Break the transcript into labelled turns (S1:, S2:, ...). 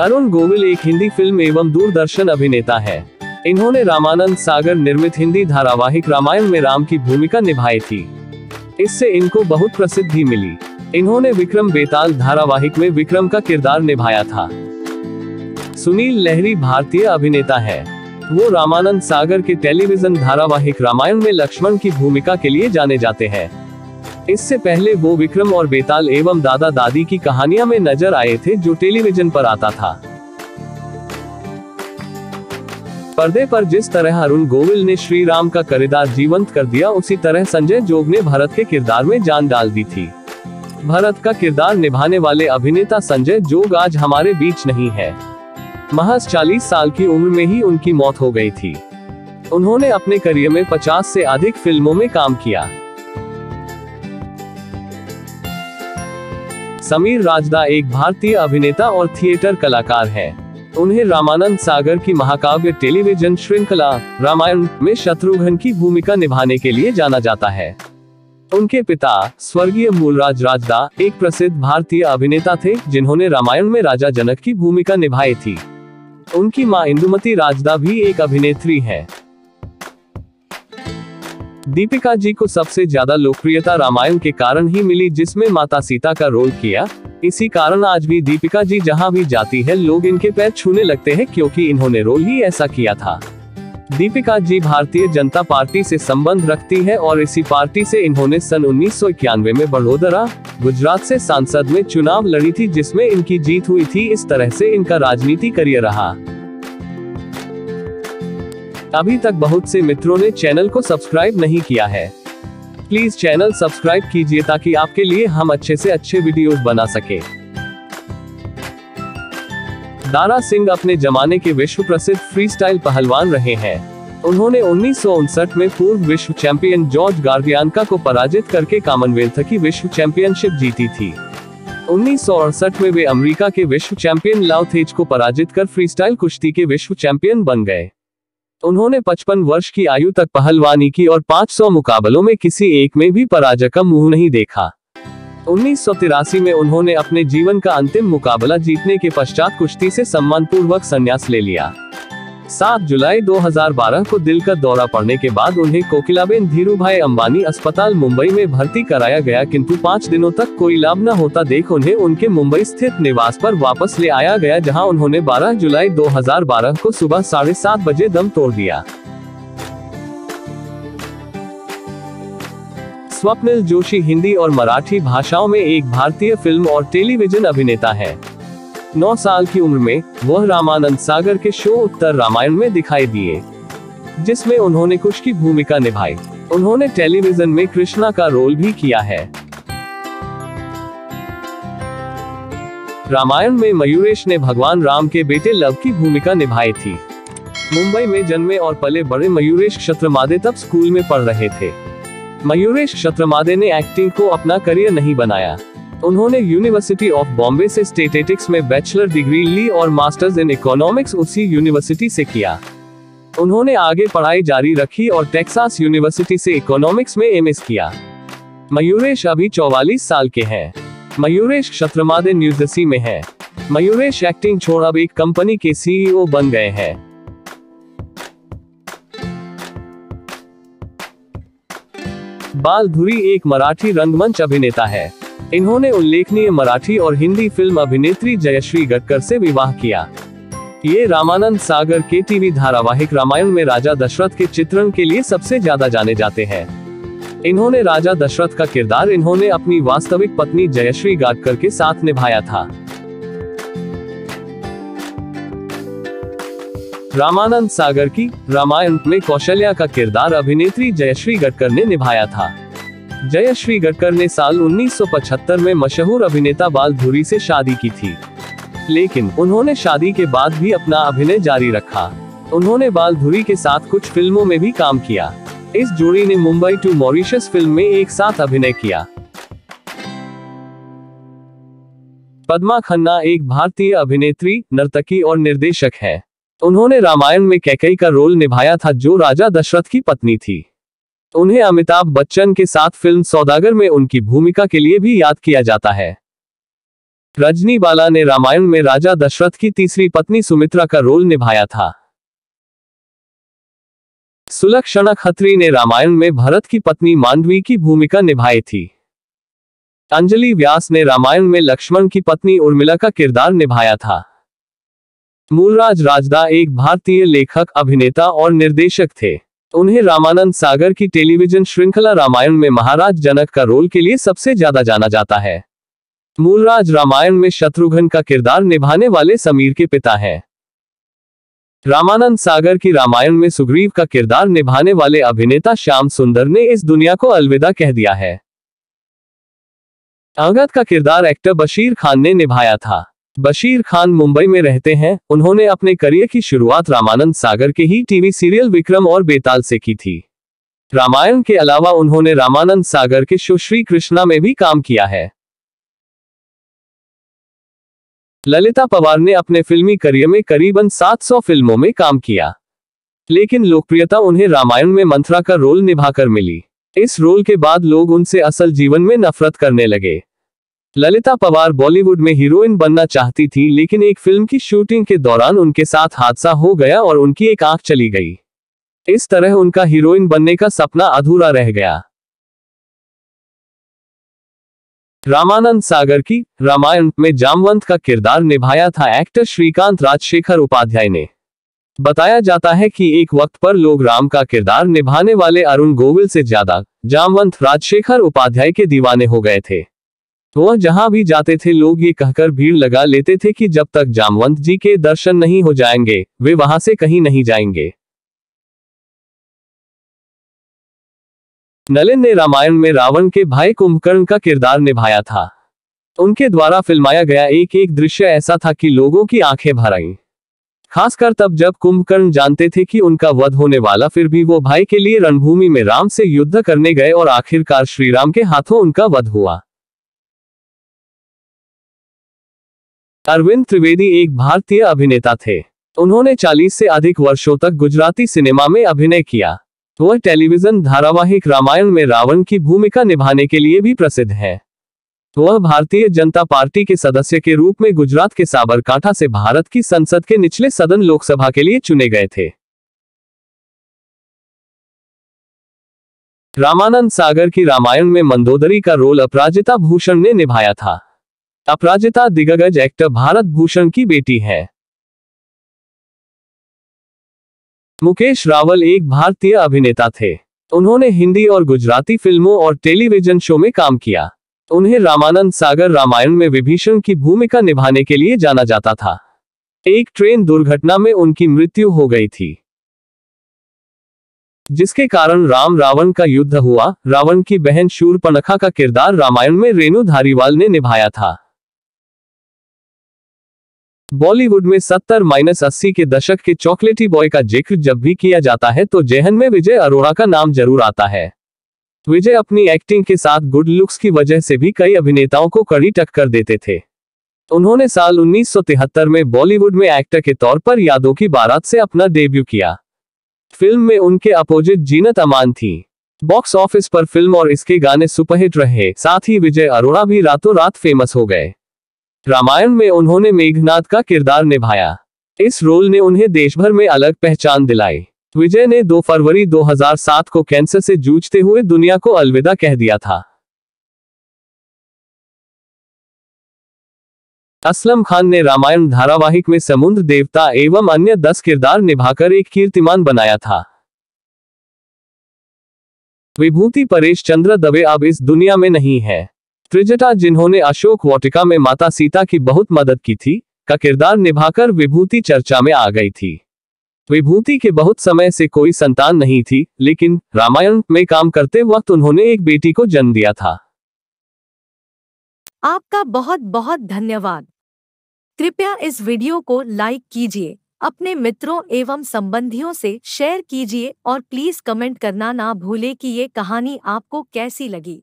S1: अरुण गोविल एक हिंदी फिल्म एवं दूरदर्शन अभिनेता है। इन्होंने रामानंद सागर निर्मित हिंदी धारावाहिक रामायण में राम की भूमिका निभाई थी। इससे इनको बहुत प्रसिद्धि मिली। इन्होंने विक्रम बेताल धारावाहिक में विक्रम का किरदार निभाया था। सुनील लहरी भारतीय अभिनेता है। वो रामानंद सागर के टेलीविजन धारावाहिक रामायण में लक्ष्मण की भूमिका के लिए जाने जाते हैं। इससे पहले वो विक्रम और बेताल एवं दादा दादी की कहानियां में नजर आए थे, जो टेलीविजन पर आता था। पर्दे पर जिस तरह अरुण गोविल ने श्री राम का किरदार जीवंत कर दिया, उसी तरह संजय जोग ने भरत के किरदार में जान डाल दी थी। भरत का किरदार निभाने वाले अभिनेता संजय जोग आज हमारे बीच नहीं है। महज 40 साल की उम्र में ही उनकी मौत हो गई थी। उन्होंने अपने करियर में 50 से अधिक फिल्मों में काम किया। समीर राजदा एक भारतीय अभिनेता और थिएटर कलाकार है। उन्हें रामानंद सागर की महाकाव्य टेलीविजन श्रृंखला रामायण में शत्रुघ्न की भूमिका निभाने के लिए जाना जाता है। उनके पिता स्वर्गीय मूलराज राजदा एक प्रसिद्ध भारतीय अभिनेता थे, जिन्होंने रामायण में राजा जनक की भूमिका निभाई थी। उनकी मां इंदुमती राजदा भी एक अभिनेत्री है। दीपिका जी को सबसे ज्यादा लोकप्रियता रामायण के कारण ही मिली, जिसमें माता सीता का रोल किया। इसी कारण आज भी दीपिका जी जहां भी जाती है, लोग इनके पैर छूने लगते हैं, क्योंकि इन्होंने रोल ही ऐसा किया था। दीपिका जी भारतीय जनता पार्टी से संबंध रखती है और इसी पार्टी से इन्होंने सन 1991 में बड़ोदरा, गुजरात से सांसद में चुनाव लड़ी थी, जिसमें इनकी जीत हुई थी। इस तरह से इनका राजनीति करियर रहा। अभी तक बहुत से मित्रों ने चैनल को सब्सक्राइब नहीं किया है। प्लीज चैनल सब्सक्राइब कीजिए, ताकि आपके लिए हम अच्छे से अच्छे वीडियोस बना सके। दारा सिंह अपने जमाने के विश्व प्रसिद्ध फ्रीस्टाइल पहलवान रहे हैं। उन्होंने 1959 में पूर्व विश्व चैंपियन जॉर्ज गार्गियानका को पराजित करके कॉमनवेल्थ की विश्व चैंपियनशिप जीती थी। 1968 में वे अमेरिका के विश्व चैंपियन लाओ थेज को पराजित कर फ्रीस्टाइल कुश्ती के विश्व चैंपियन बन गए। उन्होंने 55 वर्ष की आयु तक पहलवानी की और 500 मुकाबलों में किसी एक में भी पराजय का मुंह नहीं देखा। 1983 में उन्होंने अपने जीवन का अंतिम मुकाबला जीतने के पश्चात कुश्ती से सम्मानपूर्वक संन्यास ले लिया। 7 जुलाई 2012 को दिल का दौरा पड़ने के बाद उन्हें कोकिलाबेन धीरूभाई अंबानी अस्पताल मुंबई में भर्ती कराया गया, किंतु 5 दिनों तक कोई लाभ न होता देख उन्हें उनके मुंबई स्थित निवास पर वापस ले आया गया, जहां उन्होंने 12 जुलाई 2012 को सुबह 7:30 बजे दम तोड़ दिया। स्वप्निल जोशी हिंदी और मराठी भाषाओं में एक भारतीय फिल्म और टेलीविजन अभिनेता है। 9 साल की उम्र में वह रामानंद सागर के शो उत्तर रामायण में दिखाई दिए, जिसमें उन्होंने कुश की भूमिका निभाई। उन्होंने टेलीविजन में कृष्णा का रोल भी किया है। रामायण में मयूरेश ने भगवान राम के बेटे लव की भूमिका निभाई थी। मुंबई में जन्मे और पले बड़े मयूरेश क्षत्रमादे तब स्कूल में पढ़ रहे थे। मयूरेश क्षत्रमादे ने एक्टिंग को अपना करियर नहीं बनाया। उन्होंने यूनिवर्सिटी ऑफ बॉम्बे से स्टैटिस्टिक्स में बैचलर डिग्री ली और मास्टर्स इन इकोनॉमिक्स उसी यूनिवर्सिटी से किया। उन्होंने आगे पढ़ाई जारी रखी और टेक्सास यूनिवर्सिटी से इकोनॉमिक्स में एमएस किया। मयूरेश अभी 44 साल के हैं। मयूरेश क्षत्रमादे न्यू जर्सी में है। मयूरेश एक्टिंग छोड़ अब एक कंपनी के सीईओ बन गए हैं। बालधुरी एक मराठी रंगमंच अभिनेता है। इन्होंने उल्लेखनीय मराठी और हिंदी फिल्म अभिनेत्री जयश्री गटकर से विवाह किया। ये रामानंद सागर के टीवी धारावाहिक रामायण में राजा दशरथ के चित्रण के लिए सबसे ज्यादा जाने जाते हैं। इन्होंने राजा दशरथ का किरदार इन्होंने अपनी वास्तविक पत्नी जयश्री गटकर के साथ निभाया था। रामानंद सागर की रामायण में कौशल्या का किरदार अभिनेत्री जयश्री गटकर ने निभाया था। जयश्री गटकर ने साल 1975 में मशहूर अभिनेता बालधुरी से शादी की थी, लेकिन उन्होंने शादी के बाद भी अपना अभिनय जारी रखा। उन्होंने बालधुरी के साथ कुछ फिल्मों में भी काम किया। इस जोड़ी ने मुंबई टू मॉरिशस फिल्म में एक साथ अभिनय किया। पद्मा खन्ना एक भारतीय अभिनेत्री, नर्तकी और निर्देशक है। उन्होंने रामायण में कैकेयी का रोल निभाया था, जो राजा दशरथ की पत्नी थी। उन्हें अमिताभ बच्चन के साथ फिल्म सौदागर में उनकी भूमिका के लिए भी याद किया जाता है। रजनी बाला ने रामायण में राजा दशरथ की तीसरी पत्नी सुमित्रा का रोल निभाया था। सुलक्षणा खत्री ने रामायण में भरत की पत्नी मांडवी की भूमिका निभाई थी। अंजलि व्यास ने रामायण में लक्ष्मण की पत्नी उर्मिला का किरदार निभाया था। मूलराज राजदा एक भारतीय लेखक, अभिनेता और निर्देशक थे। उन्हें रामानंद सागर की टेलीविजन श्रृंखला रामायण में महाराज जनक का रोल के लिए सबसे ज्यादा जाना जाता है। मूलराज रामायण में शत्रुघ्न का किरदार निभाने वाले समीर के पिता हैं। रामानंद सागर की रामायण में सुग्रीव का किरदार निभाने वाले अभिनेता श्याम सुंदर ने इस दुनिया को अलविदा कह दिया है। अंगद का किरदार एक्टर बशीर खान ने निभाया था। बशीर खान मुंबई में रहते हैं। उन्होंने अपने करियर की शुरुआत रामानंद सागर के ही टीवी सीरियल विक्रम और बेताल से की थी। रामायण के अलावा उन्होंने रामानंद सागर के शो श्री कृष्णा में भी काम किया है। ललिता पवार ने अपने फिल्मी करियर में करीबन 700 फिल्मों में काम किया, लेकिन लोकप्रियता उन्हें रामायण में मंथरा का रोल निभाकर मिली। इस रोल के बाद लोग उनसे असल जीवन में नफरत करने लगे। ललिता पवार बॉलीवुड में हीरोइन बनना चाहती थी, लेकिन एक फिल्म की शूटिंग के दौरान उनके साथ हादसा हो गया और उनकी एक आंख चली गई। इस तरह उनका हीरोइन बनने का सपना अधूरा रह गया। रामानंद सागर की रामायण में जामवंत का किरदार निभाया था एक्टर श्रीकांत राजशेखर उपाध्याय ने। बताया जाता है कि एक वक्त पर लोग राम का किरदार निभाने वाले अरुण गोविल से ज्यादा जामवंत राजशेखर उपाध्याय के दीवाने हो गए थे। वह जहां भी जाते थे लोग ये कहकर भीड़ लगा लेते थे कि जब तक जामवंत जी के दर्शन नहीं हो जाएंगे वे वहां से कहीं नहीं जाएंगे। नलिन ने रामायण में रावण के भाई कुंभकर्ण का किरदार निभाया था। उनके द्वारा फिल्माया गया एक एक दृश्य ऐसा था कि लोगों की आंखें भर आईं। खासकर तब जब कुंभकर्ण जानते थे कि उनका वध होने वाला, फिर भी वो भाई के लिए रणभूमि में राम से युद्ध करने गए और आखिरकार श्रीराम के हाथों उनका वध हुआ। अरविंद त्रिवेदी एक भारतीय अभिनेता थे। उन्होंने 40 से अधिक वर्षों तक गुजराती सिनेमा में अभिनय किया। वह टेलीविजन धारावाहिक रामायण में रावण की भूमिका निभाने के लिए भी प्रसिद्ध है। वह भारतीय जनता पार्टी के सदस्य के रूप में गुजरात के साबरकांठा से भारत की संसद के निचले सदन लोकसभा के लिए चुने गए थे। रामानंद सागर की रामायण में मंदोदरी का रोल अपराजिता भूषण ने निभाया था। अपराजिता दिग्गज एक्टर भारत भूषण की बेटी है। मुकेश रावल एक भारतीय अभिनेता थे। उन्होंने हिंदी और गुजराती फिल्मों और टेलीविजन शो में काम किया। उन्हें रामानंद सागर रामायण में विभीषण की भूमिका निभाने के लिए जाना जाता था। एक ट्रेन दुर्घटना में उनकी मृत्यु हो गई थी, जिसके कारण राम रावण का युद्ध हुआ। रावण की बहन शूर्पणखा का किरदार रामायण में रेणु धारीवाल ने निभाया था। बॉलीवुड में 70-80 के दशक के चॉकलेटी बॉय का जिक्र जब भी किया जाता है तो जेहन में विजय अरोड़ा का नाम जरूर आता है। विजय अपनी एक्टिंग के साथ गुड लुक्स की वजह से भी कई अभिनेताओं को कड़ी टक्कर देते थे। उन्होंने साल 1973 में बॉलीवुड में एक्टर के तौर पर यादों की बारात से अपना डेब्यू किया। फिल्म में उनके अपोजिट जीनत अमान थी। बॉक्स ऑफिस पर फिल्म और इसके गाने सुपरहिट रहे। साथ ही विजय अरोड़ा भी रातों रात फेमस हो गए। रामायण में उन्होंने मेघनाद का किरदार निभाया। इस रोल ने उन्हें देश भर में अलग पहचान दिलाई। विजय ने 2 फरवरी 2007 को कैंसर से जूझते हुए दुनिया को अलविदा कह दिया था। असलम खान ने रामायण धारावाहिक में समुद्र देवता एवं अन्य 10 किरदार निभाकर एक कीर्तिमान बनाया था। विभूति परेश चंद्र दवे अब इस दुनिया में नहीं है। त्रिजटा, जिन्होंने अशोक वाटिका में माता सीता की बहुत मदद की थी, का किरदार निभाकर विभूति चर्चा में आ गई थी। विभूति के बहुत समय से कोई संतान नहीं थी, लेकिन रामायण में काम करते वक्त उन्होंने एक बेटी को जन्म दिया था।
S2: आपका बहुत बहुत धन्यवाद। कृपया इस वीडियो को लाइक कीजिए, अपने मित्रों एवं संबंधियों से शेयर कीजिए और प्लीज कमेंट करना ना भूलें कि ये कहानी आपको कैसी लगी।